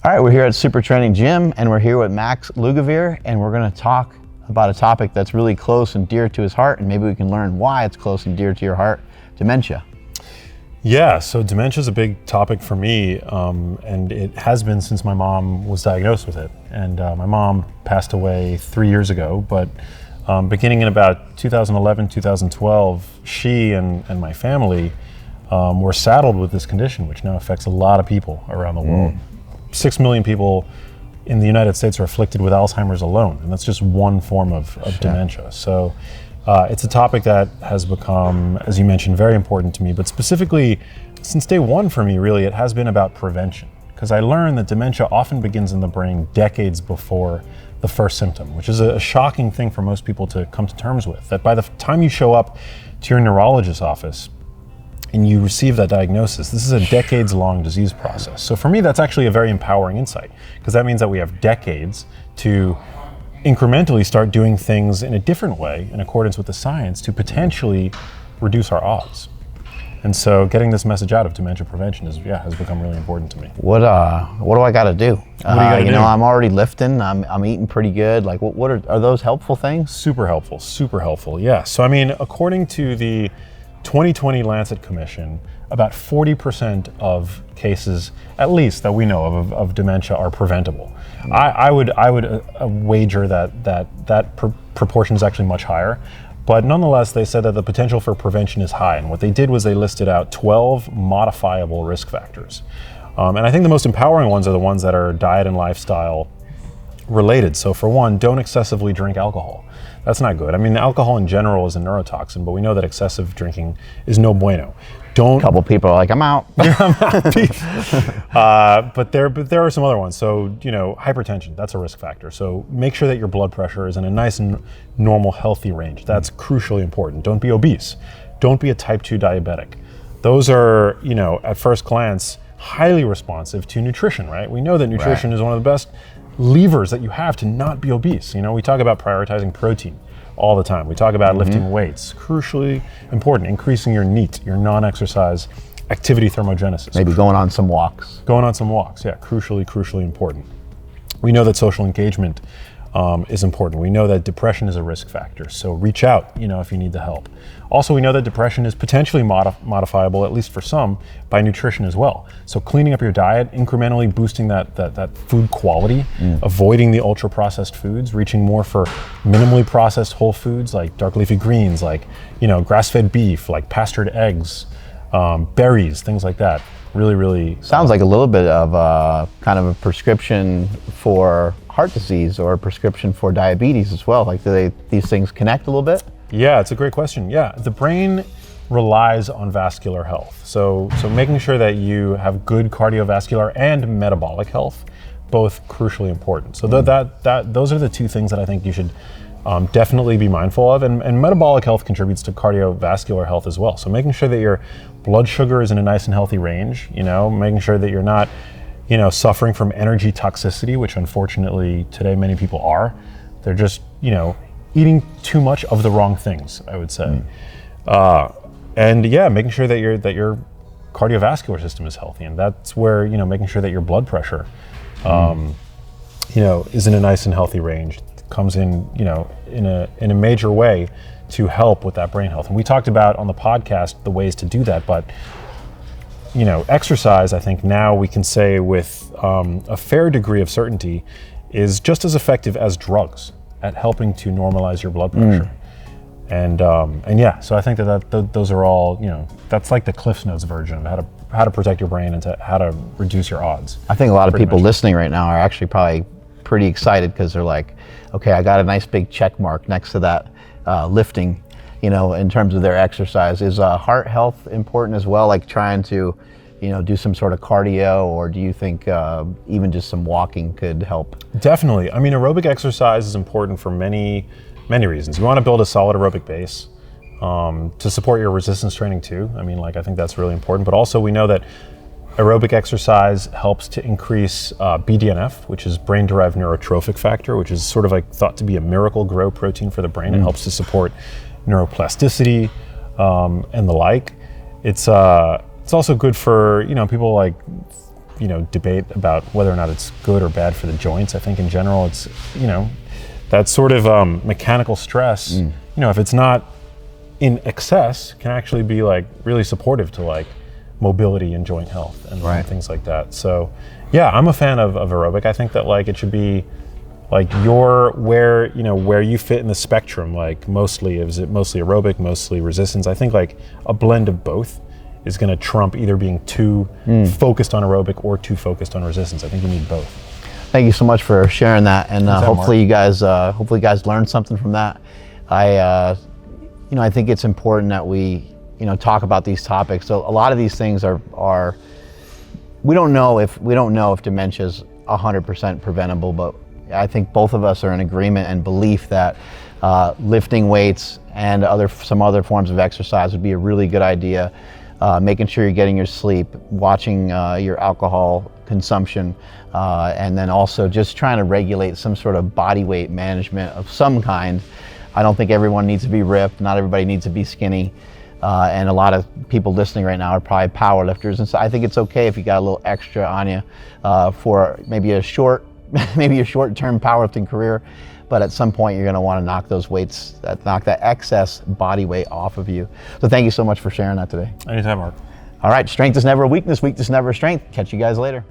All right, we're here at Super Training Gym, and we're here with Max Lugavere, and we're going to talk about a topic that's really close and dear to his heart, and maybe we can learn why it's close and dear to your heart: dementia. Yeah, so dementia is a big topic for me, and it has been since my mom was diagnosed with it. And my mom passed away 3 years ago, but beginning in about 2011, 2012, she and my family were saddled with this condition, which now affects a lot of people around the world. 6 million people in the United States are afflicted with Alzheimer's alone, and that's just one form of dementia. So it's a topic that has become, as you mentioned, very important to me, but specifically since day one for me, really, it has been about prevention, because I learned that dementia often begins in the brain decades before the first symptom, which is a shocking thing for most people to come to terms with, that by the time you show up to your neurologist's office and you receive that diagnosis, this is a decades-long disease process. So for me, that's actually a very empowering insight, because that means that we have decades to incrementally start doing things in a different way in accordance with the science to potentially reduce our odds. And so getting this message out of dementia prevention has become really important to me. What do I got to do? What do you got to do? I'm already lifting. I'm eating pretty good. Like, what are those helpful things? Super helpful. Yeah. So I mean, according to the 2020 Lancet Commission, about 40% of cases, at least that we know of dementia, are preventable. I would wager that proportion is actually much higher, but nonetheless, they said that the potential for prevention is high. And what they did was they listed out 12 modifiable risk factors, and I think the most empowering ones are the ones that are diet and lifestyle related. So for one, don't excessively drink alcohol. That's not good. I mean, alcohol in general is a neurotoxin, but we know that excessive drinking is no bueno. A couple people are like, I'm out. But there are some other ones. So, hypertension, that's a risk factor. So make sure that your blood pressure is in a nice and normal, healthy range. That's crucially important. Don't be obese. Don't be a type 2 diabetic. Those are, at first glance, highly responsive to nutrition, right? We know that nutrition is one of the best levers that you have to not be obese. We talk about prioritizing protein all the time. We talk about lifting weights, crucially important, increasing your NEAT, your non-exercise activity thermogenesis. Maybe going on some walks. Yeah, crucially important. We know that social engagement is important. We know that depression is a risk factor, so reach out, if you need the help. Also, we know that depression is potentially modifiable, at least for some, by nutrition as well. So cleaning up your diet, incrementally boosting that food quality, avoiding the ultra-processed foods, reaching more for minimally processed whole foods like dark leafy greens, like grass-fed beef, like pastured eggs, berries, things like that. Really sounds like a little bit of kind of a prescription for heart disease or a prescription for diabetes as well. Like, do these things connect a little bit? Yeah, it's a great question. Yeah, the brain relies on vascular health. So making sure that you have good cardiovascular and metabolic health, both crucially important. So those are the two things that I think you should definitely be mindful of. And metabolic health contributes to cardiovascular health as well. So making sure that your blood sugar is in a nice and healthy range, making sure that you're not, suffering from energy toxicity, which unfortunately today many people are. They're just, eating too much of the wrong things, I would say. Making sure that your cardiovascular system is healthy, and that's where making sure that your blood pressure, is in a nice and healthy range, comes in in a major way to help with that brain health. And we talked about on the podcast the ways to do that, but exercise, I think now we can say with a fair degree of certainty, is just as effective as drugs at helping to normalize your blood pressure. So I think that those are all, that's like the Cliff Notes version of how to protect your brain and how to reduce your odds. I think a lot of people listening right now are actually probably pretty excited, because they're like, okay, I got a nice big check mark next to that lifting, in terms of their exercise. Is heart health important as well, like trying to, do some sort of cardio, or do you think even just some walking could help? Definitely. I mean, aerobic exercise is important for many reasons. You want to build a solid aerobic base to support your resistance training too. I mean, I think that's really important, but also we know that aerobic exercise helps to increase BDNF, which is brain-derived neurotrophic factor, which is sort of thought to be a miracle grow protein for the brain. It helps to support neuroplasticity and the like. It's also good for people debate about whether or not it's good or bad for the joints. I think in general, it's, that sort of mechanical stress, if it's not in excess, can actually be like really supportive to like mobility and joint health and things like that. So yeah, I'm a fan of aerobic. I think that like it should be like where you fit in the spectrum, like mostly, is it mostly aerobic, mostly resistance? I think like a blend of both is going to trump either being too focused on aerobic or too focused on resistance. I think you need both. Thank you so much for sharing that, and hopefully you guys learned something from that. I think it's important that we talk about these topics. So a lot of these things are we don't know if dementia is 100% preventable, but I think both of us are in agreement and belief that lifting weights and some other forms of exercise would be a really good idea. Making sure you're getting your sleep, watching your alcohol consumption, and then also just trying to regulate some sort of body weight management of some kind. I don't think everyone needs to be ripped. Not everybody needs to be skinny. And a lot of people listening right now are probably power lifters. And so I think it's okay if you got a little extra on you for maybe a short-term powerlifting career. But at some point, you're going to want to knock those weights, knock that excess body weight off of you. So thank you so much for sharing that today. Anytime, Mark. All right, strength is never a weakness, weakness never a strength. Catch you guys later.